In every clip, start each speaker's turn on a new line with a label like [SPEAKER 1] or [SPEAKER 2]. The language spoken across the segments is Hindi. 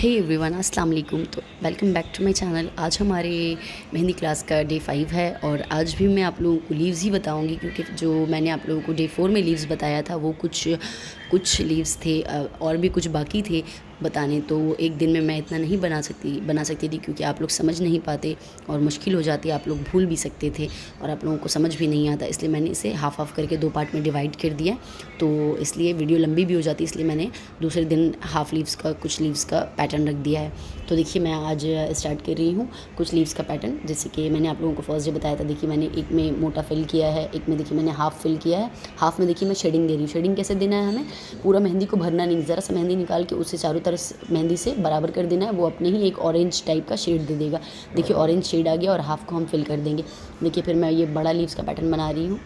[SPEAKER 1] हे एवरीवन, अस्सलाम वालेकुम। तो welcome back to my channel. आज हमारे मेहंदी क्लास का डे 5 है और आज भी मैं आप लोगों को लीव्स ही बताऊंगी, क्योंकि जो मैंने आप लोगों को डे 4 में लीव्स बताया था वो कुछ लीव्स थे और भी कुछ बाकी थे बताने। तो एक दिन में मैं इतना नहीं बना सकती थी, क्योंकि आप लोग समझ नहीं पाते और मुश्किल हो जाती, आप लोग भूल भी सकते थे और आप लोगों को समझ भी नहीं आता। इसलिए मैंने इसे हाफ करके 2 पार्ट में डिवाइड कर दिया। तो इसलिए वीडियो लंबी भी हो जाती, इसलिए मैंने दूसरे दिन हाफ लीव्स का कुछ लीव्स का पैटर्न रख दिया है। तो देखिए मैं आज स्टार्ट कर रही हूँ कुछ लीव्स का पैटर्न। जैसे कि मैंने आप लोगों को फर्स्ट डे बताया था, देखिए मैंने एक में मोटा फिल किया है, एक में देखिए मैंने हाफ फिल किया है। हाफ में देखिए मैं शेडिंग दे रही हूँ। शेडिंग कैसे देना है, हमें पूरा मेहंदी को भरना नहीं, ज़रा सा मेहंदी निकाल के उसे चारों तरफ मेहंदी से बराबर कर देना है। वो अपने ही एक ऑरेंज टाइप का शेड दे देगा। देखिए ऑरेंज शेड आ गया और हाफ को हम फिल कर देंगे। देखिए फिर मैं ये बड़ा लीव्स का पैटर्न बना रही हूँ।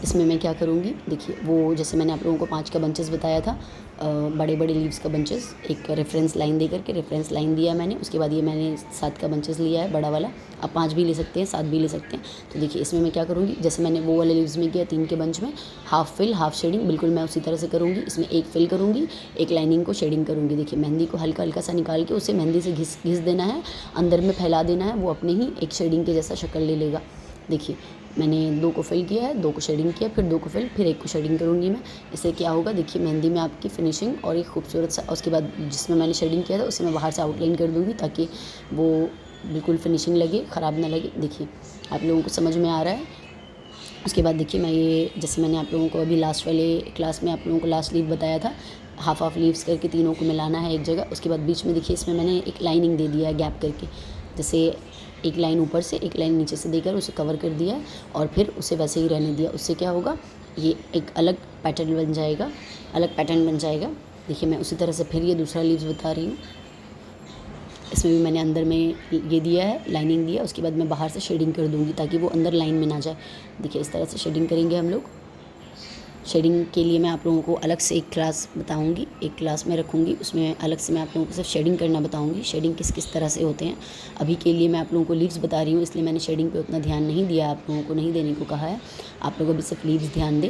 [SPEAKER 1] इसमें मैं क्या करूँगी, देखिए वो जैसे मैंने आप लोगों को 5 का बंचेस बताया था, बड़े बड़े लीव्स का बंचेस, एक रेफरेंस लाइन दे करके रेफरेंस लाइन दिया मैंने। उसके बाद ये मैंने 7 का बंचेस लिया है बड़ा वाला। आप 5 भी ले सकते हैं, 7 भी ले सकते हैं। तो देखिए इसमें मैं क्या करूँगी, जैसे मैंने वो वाले लीव्स में किया 3 के बंच में हाफ फिल हाफ शेडिंग, बिल्कुल मैं उसी तरह से करूँगी। इसमें एक फिल करूँगी, एक लाइनिंग को शेडिंग करूँगी। देखिए मेहंदी को हल्का हल्का सा निकाल के उसे मेहंदी से घिस देना है, अंदर में फैला देना है। वो अपने ही एक शेडिंग के जैसा शक्ल ले लेगा। देखिए मैंने 2 को फिल किया है, 2 को शेडिंग किया, फिर 2 को फिल, फिर 1 को शेडिंग करूँगी मैं। इससे क्या होगा, देखिए मेहंदी में आपकी फिनिशिंग और एक खूबसूरत सा। उसके बाद जिसमें मैंने शेडिंग किया था उसे मैं बाहर से आउटलाइन कर दूँगी, ताकि वो बिल्कुल फिनिशिंग लगे, ख़राब ना लगे। देखिए आप लोगों को समझ में आ रहा है। उसके बाद देखिए मैं ये, जैसे मैंने आप लोगों को अभी लास्ट वाले क्लास में आप लोगों को लास्ट लीव बताया था, हाफ लीव्स करके तीनों को मिलाना है एक जगह। उसके बाद बीच में देखिए इसमें मैंने एक लाइनिंग दे दिया है गैप करके, जैसे एक लाइन ऊपर से एक लाइन नीचे से देकर उसे कवर कर दिया है और फिर उसे वैसे ही रहने दिया। उससे क्या होगा, ये एक अलग पैटर्न बन जाएगा, अलग पैटर्न बन जाएगा। देखिए मैं उसी तरह से फिर ये दूसरा लीव्स बता रही हूँ। इसमें भी मैंने अंदर में ये दिया है, लाइनिंग दिया। उसके बाद मैं बाहर से शेडिंग कर दूँगी ताकि वो अंदर लाइन में ना जाए। देखिए इस तरह से शेडिंग करेंगे हम लोग। शेडिंग के लिए मैं आप लोगों को अलग से एक क्लास बताऊंगी, एक क्लास में रखूंगी, उसमें अलग से मैं आप लोगों को सिर्फ शेडिंग करना बताऊंगी, शेडिंग किस किस तरह से होते हैं। अभी के लिए मैं आप लोगों को लीव्स बता रही हूँ, इसलिए मैंने शेडिंग पे उतना ध्यान नहीं दिया, आप लोगों को नहीं देने को कहा है। आप लोग अभी सिर्फ लीव्स ध्यान दें,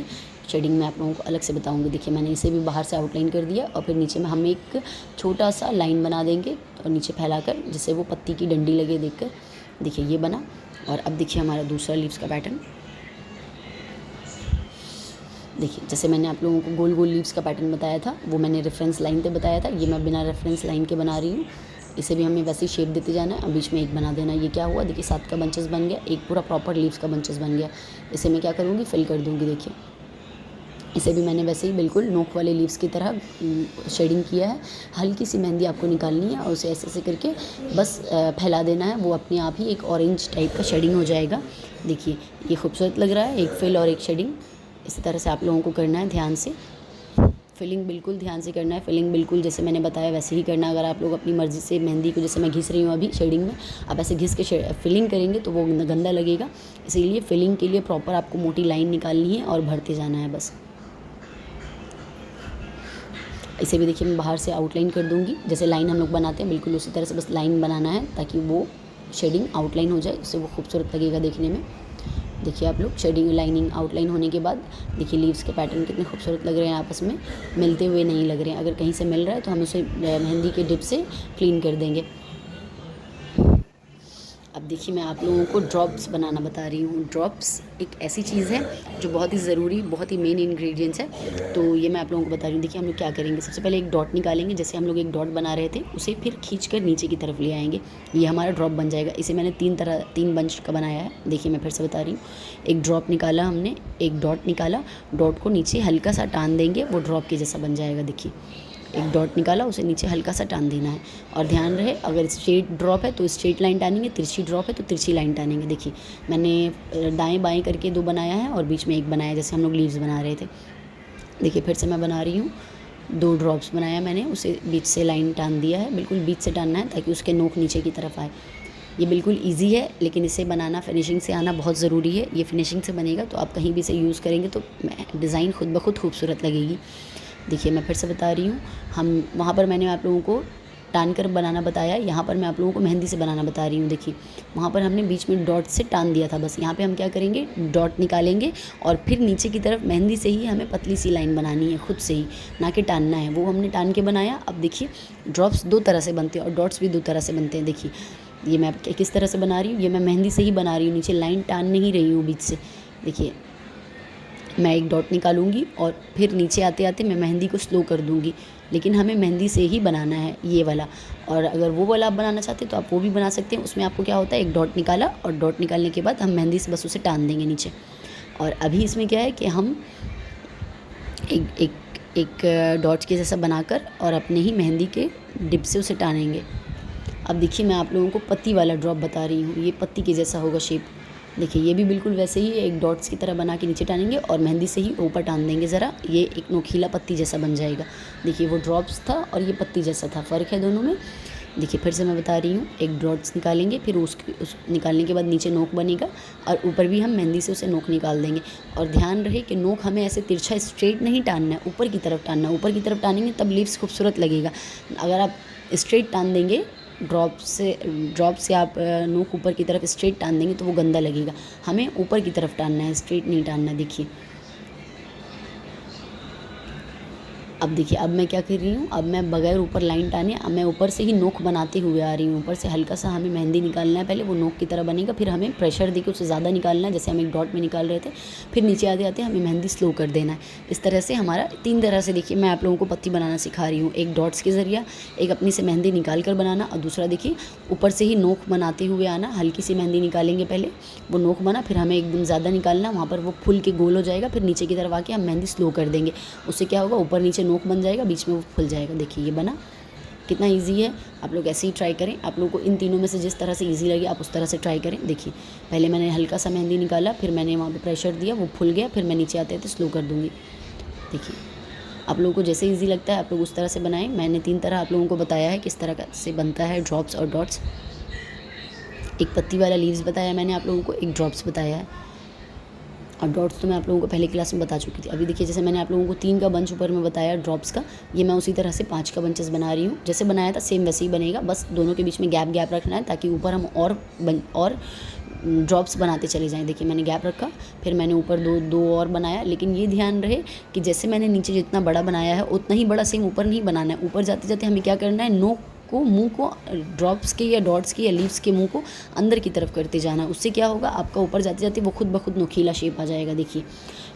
[SPEAKER 1] शेडिंग में आप लोगों को अलग से बताऊंगी। देखिए मैंने इसे भी बाहर से आउटलाइन कर दिया और फिर नीचे में हम एक छोटा सा लाइन बना देंगे और नीचे फैलाकर, जिससे वो पत्ती की डंडी लगे देखकर। देखिए ये बना। और अब देखिए हमारा दूसरा लीव्स का पैटर्न। देखिए जैसे मैंने आप लोगों को गोल गोल लीव्स का पैटर्न बताया था, वो मैंने रेफरेंस लाइन पे बताया था। ये मैं बिना रेफरेंस लाइन के बना रही हूँ। इसे भी हमें वैसे ही शेप देते जाना है। अब बीच में एक बना देना। ये क्या हुआ, देखिए 7 का बंचेस बन गया, एक पूरा प्रॉपर लीव्स का बंचेस बन गया। इसे मैं क्या करूँगी, फिल कर दूँगी। देखिए इसे भी मैंने वैसे ही बिल्कुल नोक वाले लीव्स की तरह शेडिंग किया है। हल्की सी मेहंदी आपको निकालनी है और उसे ऐसे ऐसे करके बस फैला देना है। वो अपने आप ही एक ऑरेंज टाइप का शेडिंग हो जाएगा। देखिए ये खूबसूरत लग रहा है, एक फिल और एक शेडिंग। इसी तरह से आप लोगों को करना है ध्यान से। फिलिंग बिल्कुल ध्यान से करना है, फिलिंग बिल्कुल जैसे मैंने बताया वैसे ही करना है। अगर आप लोग अपनी मर्ज़ी से मेहंदी को, जैसे मैं घिस रही हूँ अभी शेडिंग में, आप ऐसे घिस के फिलिंग करेंगे तो वो गंदा लगेगा। इसीलिए फिलिंग के लिए प्रॉपर आपको मोटी लाइन निकालनी है और भरते जाना है बस। इसे भी देखिए मैं बाहर से आउटलाइन कर दूँगी, जैसे लाइन हम लोग बनाते हैं बिल्कुल उसी तरह से बस लाइन बनाना है, ताकि वो शेडिंग आउटलाइन हो जाए, उससे वो खूबसूरत लगेगा देखने में। देखिए आप लोग शेडिंग लाइनिंग आउटलाइन होने के बाद देखिए लीव्स के पैटर्न कितने खूबसूरत लग रहे हैं, आपस में मिलते हुए नहीं लग रहे हैं। अगर कहीं से मिल रहा है तो हम उसे मेहंदी के डिप से क्लीन कर देंगे। अब देखिए मैं आप लोगों को ड्रॉप्स बनाना बता रही हूँ। ड्रॉप्स एक ऐसी चीज़ है जो बहुत ही ज़रूरी, बहुत ही मेन इंग्रेडिएंट्स है। तो ये मैं आप लोगों को बता रही हूँ। देखिए हम लोग क्या करेंगे, सबसे पहले एक डॉट निकालेंगे। जैसे हम लोग एक डॉट बना रहे थे, उसे फिर खींच कर नीचे की तरफ ले आएंगे। ये हमारा ड्रॉप बन जाएगा। इसे मैंने 3 बंच का बनाया है। देखिए मैं फिर से बता रही हूँ। एक ड्रॉप निकाला हमने, एक डॉट निकाला, डॉट को नीचे हल्का सा टान देंगे, वो ड्रॉप के जैसा बन जाएगा। देखिए एक डॉट निकाला, उसे नीचे हल्का सा टान देना है। और ध्यान रहे, अगर स्ट्रेट ड्रॉप है तो स्ट्रेट लाइन टानेंगे, तिरछी ड्रॉप है तो तिरछी लाइन टानेंगे। देखिए मैंने दाएं बाएं करके 2 बनाया है और बीच में एक बनाया, जैसे हम लोग लीव्स बना रहे थे। देखिए फिर से मैं बना रही हूँ। 2 ड्रॉप्स बनाया मैंने, उसे बीच से लाइन टान दिया है, बिल्कुल बीच से टानना है ताकि उसके नोक नीचे की तरफ आए। ये बिल्कुल ईजी है, लेकिन इसे बनाना फिनिशिंग से आना बहुत ज़रूरी है। ये फिनिशिंग से बनेगा तो आप कहीं भी इसे यूज़ करेंगे तो डिज़ाइन खुद ब खुद खूबसूरत लगेगी। देखिए मैं फिर से बता रही हूँ, हम वहाँ पर मैंने आप लोगों को टान कर बनाना बताया, यहाँ पर मैं आप लोगों को मेहंदी से बनाना बता रही हूँ। देखिए वहाँ पर हमने बीच में डॉट से टान दिया था, बस यहाँ पे हम क्या करेंगे, डॉट निकालेंगे और फिर नीचे की तरफ मेहंदी से ही हमें पतली सी लाइन बनानी है, खुद से ही, ना कि टानना है। वो हमने टान के बनाया। अब देखिए ड्रॉप्स दो तरह से बनते हैं और डॉट्स भी दो तरह से बनते हैं। देखिए ये मैं किस तरह से बना रही हूँ, ये मैं मेहंदी से ही बना रही हूँ, नीचे लाइन टान नहीं रही हूँ बीच से। देखिए मैं एक डॉट निकालूंगी और फिर नीचे आते आते मैं मेहंदी को स्लो कर दूंगी, लेकिन हमें मेहंदी से ही बनाना है ये वाला। और अगर वो वाला आप बनाना चाहते हैं तो आप वो भी बना सकते हैं। उसमें आपको क्या होता है, एक डॉट निकाला और डॉट निकालने के बाद हम मेहंदी से बस उसे टान देंगे नीचे। और अभी इसमें क्या है कि हम एक एक एक डॉट के जैसा बनाकर और अपने ही मेहंदी के डिप से उसे टानेंगे। अब देखिए मैं आप लोगों को पत्ती वाला ड्रॉप बता रही हूँ, ये पत्ती के जैसा होगा शेप। देखिए ये भी बिल्कुल वैसे ही एक डॉट्स की तरह बना के नीचे टानेंगे और मेहंदी से ही ऊपर टान देंगे ज़रा, ये एक नोकीला पत्ती जैसा बन जाएगा। देखिए वो ड्रॉप्स था और ये पत्ती जैसा था, फ़र्क है दोनों में। देखिए फिर से मैं बता रही हूँ, एक डॉट्स निकालेंगे, फिर उस निकालने के बाद नीचे नोक बनेगा और ऊपर भी हम मेहंदी से उसे नोक निकाल देंगे। और ध्यान रहे कि नोक हमें ऐसे तिरछा स्ट्रेट नहीं टानना है, ऊपर की तरफ टानना है। ऊपर की तरफ टानेंगे तब लीव्स खूबसूरत लगेगा। अगर आप स्ट्रेट टान देंगे ड्रॉप से आप नोक ऊपर की तरफ स्ट्रेट टान देंगे तो वो गंदा लगेगा। हमें ऊपर की तरफ टानना है, स्ट्रेट नहीं टानना। देखिए अब देखिए अब मैं क्या कर रही हूँ, अब मैं बगैर ऊपर लाइन टाने अब मैं ऊपर से ही नोक बनाते हुए आ रही हूँ। ऊपर से हल्का सा हमें मेहंदी निकालना है, पहले वो नोक की तरह बनेगा, फिर हमें प्रेशर देके उससे ज़्यादा निकालना है, जैसे हम एक डॉट में निकाल रहे थे। फिर नीचे आते आते हमें मेहंदी स्लो कर देना है। इस तरह से हमारा 3 तरह से देखिए मैं आप लोगों को पत्ती बनाना सिखा रही हूँ। एक डॉट्स के ज़रिया, एक अपनी से मेहंदी निकाल कर बनाना, और दूसरा देखिए ऊपर से ही नोक बनाते हुए आना। हल्की सी मेहंदी निकालेंगे पहले, वो नोक बना, फिर हमें एकदम ज़्यादा निकालना, वहाँ पर वो फुल के गोल हो जाएगा, फिर नीचे की तरफ आके हम मेहंदी स्लो कर देंगे। उससे क्या होगा, ऊपर नीचे नोक बन जाएगा, बीच में वो फुल जाएगा। देखिए ये बना, कितना इजी है। आप लोग ऐसे ही ट्राई करें। आप लोगों को इन तीनों में से जिस तरह से इजी लगे आप उस तरह से ट्राई करें। देखिए पहले मैंने हल्का सा मेहंदी निकाला, फिर मैंने वहाँ पे प्रेशर दिया, वो फुल गया, फिर मैं नीचे आते आते स्लो कर दूँगी। देखिए आप लोगों को जैसे इजी लगता है आप लोग उस तरह से बनाएं। मैंने 3 तरह आप लोगों को बताया है किस तरह से बनता है ड्रॉप्स और डॉट्स। एक पत्ती वाला लीव्स बताया मैंने आप लोगों को, एक ड्रॉप्स बताया है, और डॉट्स तो मैं आप लोगों को पहले क्लास में बता चुकी थी। अभी देखिए जैसे मैंने आप लोगों को 3 का बंच ऊपर में बताया ड्रॉप्स का, ये मैं उसी तरह से 5 का बंचेस बना रही हूँ। जैसे बनाया था सेम वैसे ही बनेगा, बस दोनों के बीच में गैप गैप रखना है ताकि ऊपर हम और ड्रॉप्स बनाते चले जाएँ। देखिए मैंने गैप रखा, फिर मैंने ऊपर दो और बनाया, लेकिन ये ध्यान रहे कि जैसे मैंने नीचे जितना बड़ा बनाया है उतना ही बड़ा सेम ऊपर नहीं बनाना है। ऊपर जाते जाते हमें क्या करना है, नोक को, मुंह को, ड्रॉप्स के या डॉट्स के या लीव्स के मुंह को अंदर की तरफ करते जाना। उससे क्या होगा, आपका ऊपर जाते जाते वो खुद ब खुद नोकीला शेप आ जाएगा। देखिए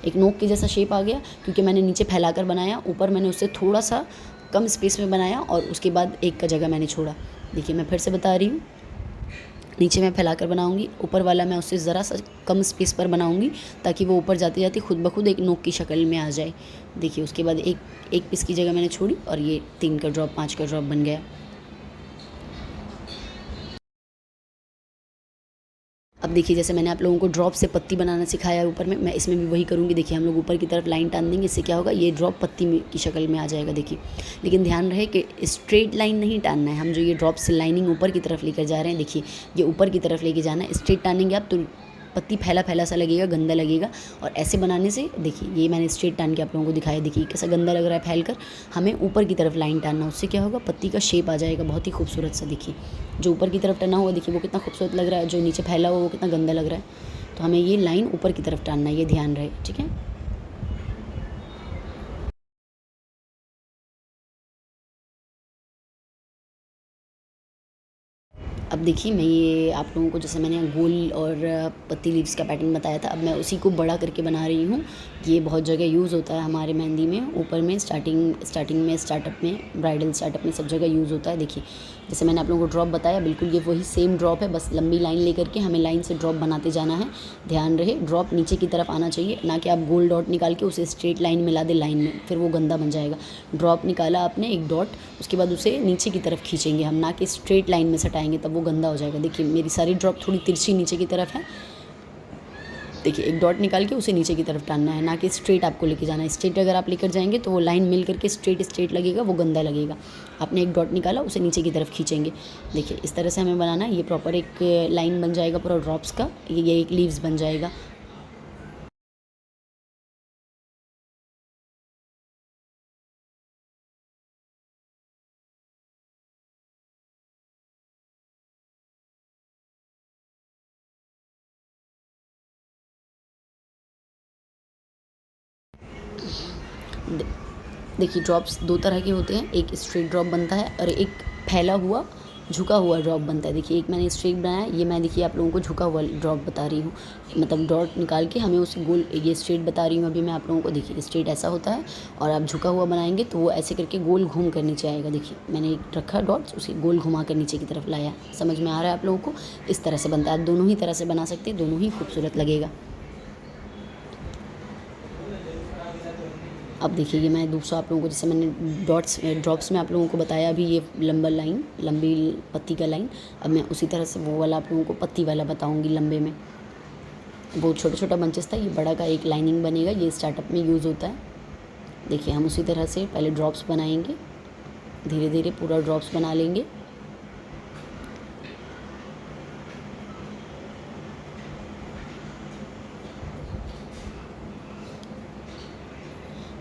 [SPEAKER 1] एक नोक के जैसा शेप आ गया, क्योंकि मैंने नीचे फैलाकर बनाया, ऊपर मैंने उससे थोड़ा सा कम स्पेस में बनाया और उसके बाद एक का जगह मैंने छोड़ा। देखिए मैं फिर से बता रही हूँ, नीचे मैं फैलाकर बनाऊंगी, ऊपर वाला मैं उससे ज़रा सा कम स्पेस पर बनाऊंगी ताकि वो ऊपर जाते जाते खुद ब खुद एक नोक की शक्ल में आ जाए। देखिए उसके बाद एक पीस की जगह मैंने छोड़ी और ये 3 का ड्रॉप 5 का ड्रॉप बन गया। अब देखिए जैसे मैंने आप लोगों को ड्रॉप से पत्ती बनाना सिखाया है ऊपर में, मैं इसमें भी वही करूँगी। देखिए हम लोग ऊपर की तरफ लाइन टान देंगे, इससे क्या होगा, ये ड्रॉप पत्ती की शक्ल में आ जाएगा। देखिए लेकिन ध्यान रहे कि स्ट्रेट लाइन नहीं टानना है। हम जो ये ड्रॉप से लाइनिंग ऊपर की तरफ लेकर जा रहे हैं, देखिए ये ऊपर की तरफ लेके जाना है। स्ट्रेट टानेंगे आप तो पत्ती फैला फैला सा लगेगा, गंदा लगेगा। और ऐसे बनाने से देखिए ये मैंने स्ट्रेट टान के आप लोगों को दिखाया, देखिए कैसा गंदा लग रहा है फैल कर। हमें ऊपर की तरफ लाइन टानना, उससे क्या होगा, पत्ती का शेप आ जाएगा बहुत ही खूबसूरत सा। देखिए जो ऊपर की तरफ टना हुआ देखिए वो कितना खूबसूरत लग रहा है, जो नीचे फैला हुआ वो कितना गंदा लग रहा है। तो हमें ये लाइन ऊपर की तरफ टानना है, ये ध्यान रहे, ठीक है। अब देखिए मैं ये आप लोगों को जैसे मैंने गोल और पत्ती लीव्स का पैटर्न बताया था, अब मैं उसी को बड़ा करके बना रही हूँ। ये बहुत जगह यूज़ होता है हमारे मेहंदी में, ऊपर में स्टार्टिंग में, स्टार्टअप में, ब्राइडल स्टार्टअप में सब जगह यूज़ होता है। देखिए जैसे मैंने आप लोगों को ड्रॉप बताया, बिल्कुल ये वही सेम ड्रॉप है, बस लंबी लाइन लेकर के हमें लाइन से ड्रॉप बनाते जाना है। ध्यान रहे ड्रॉप नीचे की तरफ आना चाहिए, ना कि आप गोल डॉट निकाल के उसे स्ट्रेट लाइन में ला दे लाइन में, फिर वो गंदा बन जाएगा। ड्रॉप निकाला आपने एक डॉट, उसके बाद उसे नीचे की तरफ खींचेंगे हम, ना कि स्ट्रेट लाइन में सटाएंगे, तब वो गंदा हो जाएगा। देखिए मेरी सारी ड्रॉप थोड़ी तिरछी नीचे की तरफ है। देखिए एक डॉट निकाल के उसे नीचे की तरफ टानना है, ना कि स्ट्रेट आपको लेके जाना है। स्ट्रेट अगर आप लेकर जाएंगे तो वो लाइन मिल करके स्ट्रेट स्ट्रेट लगेगा, वो गंदा लगेगा। आपने एक डॉट निकाला, उसे नीचे की तरफ खींचेंगे। देखिए इस तरह से हमें बनाना है, ये प्रॉपर एक लाइन बन जाएगा पूरा ड्रॉप्स का, ये एक लीव्स बन जाएगा। दे देखिए ड्रॉप्स 2 तरह के होते हैं, एक स्ट्रेट ड्रॉप बनता है और एक फैला हुआ झुका हुआ ड्रॉप बनता है। देखिए एक मैंने स्ट्रेट बनाया, ये मैं देखिए आप लोगों को झुका हुआ ड्रॉप बता रही हूँ, मतलब डॉट निकाल के हमें उस गोल, ये स्ट्रेट बता रही हूँ अभी मैं आप लोगों को। देखिए स्ट्रेट ऐसा होता है और आप झुका हुआ बनाएंगे तो वो ऐसे करके गोल घूम कर नीचे आएगा। देखिए मैंने रखा डॉट्स, उसे गोल घुमा कर नीचे की तरफ लाया। समझ में आ रहा है आप लोगों को? इस तरह से बनता है। आप दोनों ही तरह से बना सकते हैं, दोनों ही खूबसूरत लगेगा। अब देखिए ये मैं दूसरा आप लोगों को, जैसे मैंने ड्रॉप्स में आप लोगों को बताया अभी, ये लंबा लाइन, लंबी पत्ती का लाइन। अब मैं उसी तरह से वो वाला आप लोगों को पत्ती वाला बताऊंगी लंबे में। वो छोटा छोटा बंचेस था, ये बड़ा का एक लाइनिंग बनेगा, ये स्टार्टअप में यूज़ होता है। देखिए हम उसी तरह से पहले ड्रॉप्स बनाएंगे, धीरे धीरे पूरा ड्रॉप्स बना लेंगे।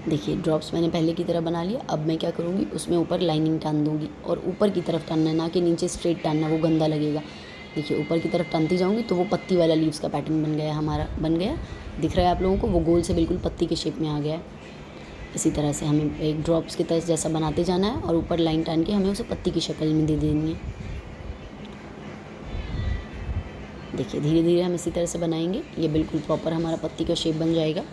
[SPEAKER 1] देखिए ड्रॉप्स मैंने पहले की तरह बना लिया। अब मैं क्या करूँगी, उसमें ऊपर लाइनिंग टान दूँगी और ऊपर की तरफ टानना है, ना कि नीचे स्ट्रेट टानना, वो गंदा लगेगा। देखिए ऊपर की तरफ टानती जाऊँगी तो वो पत्ती वाला लीव्स का पैटर्न बन गया हमारा, बन गया। दिख रहा है आप लोगों को? वो गोल से बिल्कुल पत्ती के शेप में आ गया है। इसी तरह से हमें एक ड्रॉप्स की तरह जैसा बनाते जाना है और ऊपर लाइन टान के हमें उसे पत्ती की शक्ल में दे देनी है। देखिए धीरे धीरे हम इसी तरह से बनाएंगे, ये बिल्कुल प्रॉपर हमारा पत्ती का शेप बन जाएगा।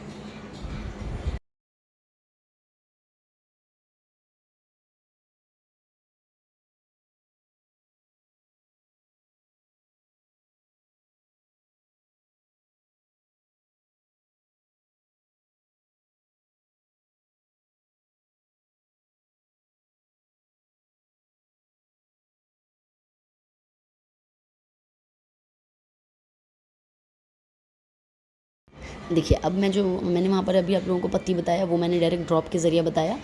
[SPEAKER 1] देखिए अब मैं जो मैंने वहाँ पर अभी आप लोगों को पत्ती बताया, वो मैंने डायरेक्ट ड्रॉप के ज़रिए बताया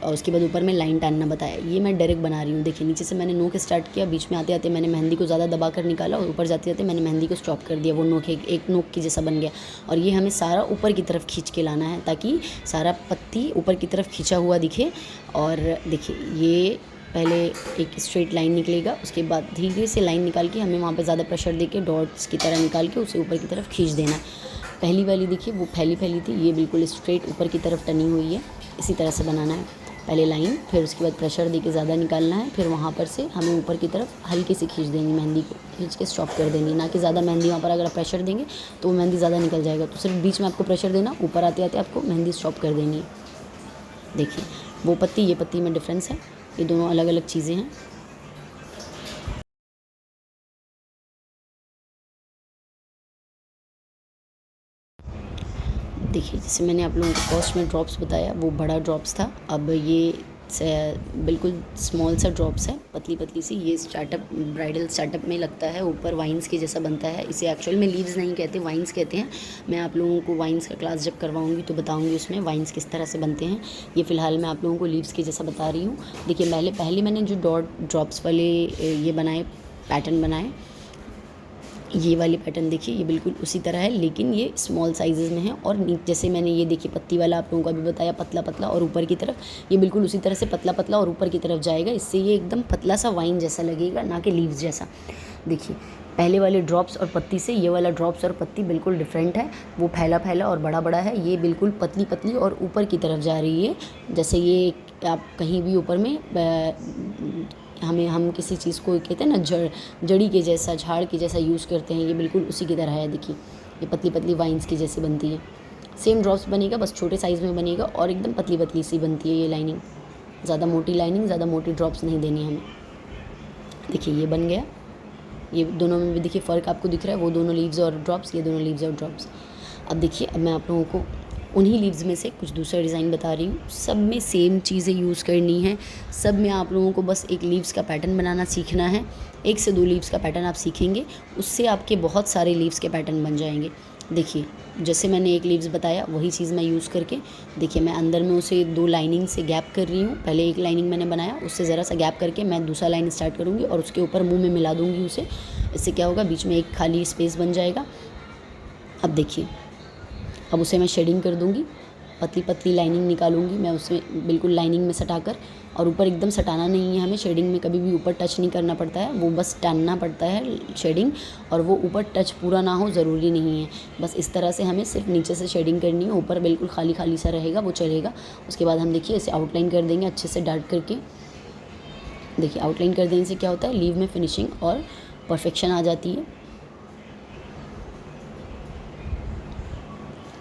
[SPEAKER 1] और उसके बाद ऊपर में लाइन टानना बताया। ये मैं डायरेक्ट बना रही हूँ। देखिए नीचे से मैंने नोक स्टार्ट किया, बीच में आते आते मैंने मेहंदी को ज़्यादा दबा कर निकाला और ऊपर जाते जाते मैंने मेहंदी को स्टॉप कर दिया। वो नोक एक नोक की जैसा बन गया और ये हमें सारा ऊपर की तरफ खींच के लाना है ताकि सारा पत्ती ऊपर की तरफ खींचा हुआ दिखे। और देखिए ये पहले एक स्ट्रेट लाइन निकलेगा, उसके बाद धीरे से लाइन निकाल के हमें वहाँ पे ज़्यादा प्रेशर दे के डॉट्स की तरह निकाल के उसे ऊपर की तरफ खींच देना है। पहली वाली देखिए वो फैली फैली थी, ये बिल्कुल स्ट्रेट ऊपर की तरफ टनी हुई है। इसी तरह से बनाना है, पहले लाइन, फिर उसके बाद प्रेशर दे के ज़्यादा निकालना है, फिर वहाँ पर से हमें ऊपर की तरफ हल्की सी खींच देनी, मेहंदी को खींच के स्टॉप कर देनी, ना कि ज़्यादा मेहंदी वहाँ पर अगर आप प्रेशर देंगे तो वो मेहंदी ज़्यादा निकल जाएगा। तो सिर्फ बीच में आपको प्रेशर देना, ऊपर आते आते आपको मेहंदी स्टॉप कर देनी है। देखिए वो पत्ती ये पत्ती में डिफरेंस है, ये दोनों अलग अलग चीज़ें हैं। देखिए जैसे मैंने आप लोगों को फर्स्ट में ड्रॉप्स बताया, वो बड़ा ड्रॉप्स था। अब ये बिल्कुल स्मॉल सा ड्रॉप्स है, पतली पतली सी। ये स्टार्टअप, ब्राइडल स्टार्टअप में लगता है, ऊपर वाइन्स के जैसा बनता है। इसे एक्चुअल में लीव्स नहीं कहते, वाइन्स कहते हैं। मैं आप लोगों को वाइन्स का क्लास जब करवाऊंगी तो बताऊंगी उसमें वाइन्स किस तरह से बनते हैं। ये फ़िलहाल मैं आप लोगों को लीव्स के जैसा बता रही हूँ। देखिए पहले मैंने जो ड्रॉप्स वाले ये बनाए, पैटर्न बनाए, ये वाली पैटर्न देखिए ये बिल्कुल उसी तरह है, लेकिन ये स्मॉल साइजेज़ में है। और जैसे मैंने ये देखिए पत्ती वाला आप लोगों को अभी बताया, पतला पतला और ऊपर की तरफ, ये बिल्कुल उसी तरह से पतला पतला और ऊपर की तरफ जाएगा। इससे ये एकदम पतला सा वाइन जैसा लगेगा, ना कि लीव्स जैसा। देखिए पहले वाले ड्रॉप्स और पत्ती से ये वाला ड्रॉप्स और पत्ती बिल्कुल डिफरेंट है। वो फैला फैला और बड़ा बड़ा है, ये बिल्कुल पतली पतली और ऊपर की तरफ जा रही है। जैसे ये आप कहीं भी ऊपर में हम किसी चीज़ को कहते हैं ना, जड़ी के जैसा, झाड़ के जैसा यूज़ करते हैं, ये बिल्कुल उसी की तरह है। देखिए ये पतली पतली वाइन्स की जैसी बनती है। सेम ड्रॉप्स बनेगा, बस छोटे साइज़ में बनेगा और एकदम पतली पतली सी बनती है ये लाइनिंग। ज़्यादा मोटी लाइनिंग, ज़्यादा मोटी ड्रॉप्स नहीं देनी हमें। देखिए ये बन गया। ये दोनों में भी देखिए फ़र्क आपको दिख रहा है, वो दोनों लीव्स और ड्रॉप्स, ये दोनों लीव्स और ड्रॉप्स। अब देखिए अब मैं आप लोगों को उन्हीं लीव्स में से कुछ दूसरा डिज़ाइन बता रही हूँ। सब में सेम चीज़ें यूज़ करनी है, सब में आप लोगों को बस एक लीव्स का पैटर्न बनाना सीखना है। 1 से 2 लीव्स का पैटर्न आप सीखेंगे, उससे आपके बहुत सारे लीव्स के पैटर्न बन जाएंगे। देखिए जैसे मैंने एक लीव्स बताया, वही चीज़ मैं यूज़ करके, देखिए मैं अंदर में उसे 2 लाइनिंग से गैप कर रही हूँ। पहले एक लाइनिंग मैंने बनाया, उससे ज़रा सा गैप करके मैं दूसरा लाइन स्टार्ट करूँगी और उसके ऊपर मुँह में मिला दूँगी उसे। इससे क्या होगा, बीच में एक खाली स्पेस बन जाएगा। अब देखिए अब उसे मैं शेडिंग कर दूँगी। पतली पतली लाइनिंग निकालूंगी मैं उसमें बिल्कुल लाइनिंग में सटाकर, और ऊपर एकदम सटाना नहीं है हमें, शेडिंग में कभी भी ऊपर टच नहीं करना पड़ता है, वो बस टानना पड़ता है शेडिंग, और वो ऊपर टच पूरा ना हो ज़रूरी नहीं है, बस इस तरह से हमें सिर्फ नीचे से शेडिंग करनी है, ऊपर बिल्कुल खाली खाली सा रहेगा वो चलेगा। उसके बाद हम देखिए इसे आउटलाइन कर देंगे अच्छे से डार्क करके। देखिए आउटलाइन कर देने से क्या होता है, लीव में फिनिशिंग और परफेक्शन आ जाती है।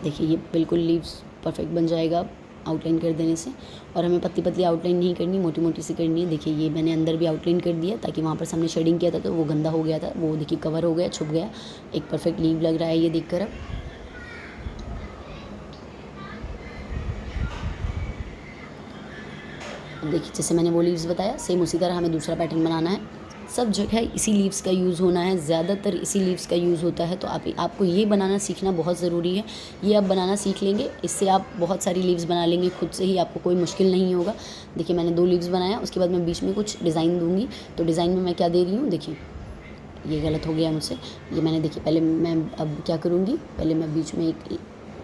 [SPEAKER 1] देखिए ये बिल्कुल लीव्स परफेक्ट बन जाएगा आउटलाइन कर देने से। और हमें पतली पतली आउटलाइन नहीं करनी, मोटी मोटी सी करनी है। देखिए ये मैंने अंदर भी आउटलाइन कर दिया, ताकि वहाँ पर सामने शेडिंग किया था तो वो गंदा हो गया था, वो देखिए कवर हो गया, छुप गया, एक परफेक्ट लीव लग रहा है ये देखकर। अब देखिए जैसे मैंने वो लीव्स बताया, सेम उसी तरह हमें दूसरा पैटर्न बनाना है। सब जगह इसी लीव्स का यूज़ होना है, ज़्यादातर इसी लीव्स का यूज़ होता है, तो आपको ये बनाना सीखना बहुत ज़रूरी है। ये आप बनाना सीख लेंगे, इससे आप बहुत सारी लीव्स बना लेंगे खुद से ही, आपको कोई मुश्किल नहीं होगा। देखिए मैंने 2 लीव्स बनाया, उसके बाद मैं बीच में कुछ डिज़ाइन दूँगी। तो डिज़ाइन में मैं क्या दे रही हूँ, देखिए ये गलत हो गया मुझसे। ये मैंने देखिए पहले मैं अब क्या करूँगी, पहले मैं बीच में एक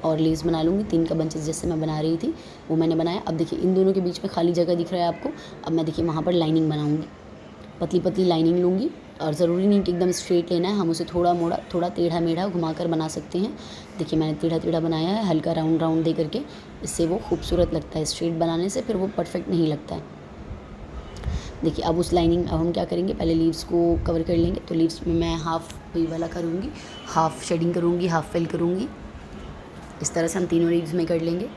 [SPEAKER 1] और लेस बना लूँगी, 3 का बंचेस जैसे मैं बना रही थी वो मैंने बनाया। अब देखिए इन दोनों के बीच में खाली जगह दिख रहा है आपको, अब मैं देखिए वहाँ पर लाइनिंग बनाऊँगी, पतली पतली लाइनिंग लूँगी, और ज़रूरी नहीं कि एकदम स्ट्रेट लेना है, हम उसे थोड़ा मोड़ा, थोड़ा टेढ़ा मेढ़ा घुमाकर बना सकते हैं। देखिए मैंने टेढ़ा टेढ़ा बनाया है, हल्का राउंड राउंड दे करके, इससे वो खूबसूरत लगता है। स्ट्रेट बनाने से फिर वो परफेक्ट नहीं लगता है। देखिए अब उस लाइनिंग, अब हम क्या करेंगे, पहले लीव्स को कवर कर लेंगे। तो लीव्स में मैं हाफ वही वाला करूँगी, हाफ शेडिंग करूँगी, हाफ फिल करूँगी, इस तरह से हम तीनों लीव्स में कर लेंगे।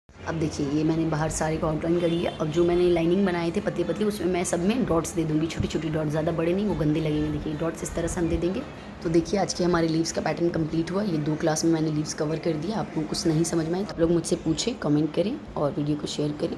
[SPEAKER 1] अब देखिए ये मैंने बाहर सारे को आउटलाइन करी है। अब जो मैंने लाइनिंग बनाए थे पतली पतली, उसमें मैं सब में डॉट्स दे दूँगी, छोटी छोटी डॉट्स, ज़्यादा बड़े नहीं, वो गंदे लगेंगे। देखिए डॉट्स इस तरह से हम दे देंगे। तो देखिए आज के हमारे लीव्स का पैटर्न कंप्लीट हुआ। ये 2 क्लास में मैंने लीव्स कवर कर दिया। आप लोगों को कुछ नहीं समझ में आए तो आप लोग मुझसे पूछें, कमेंट करें और वीडियो को शेयर करें।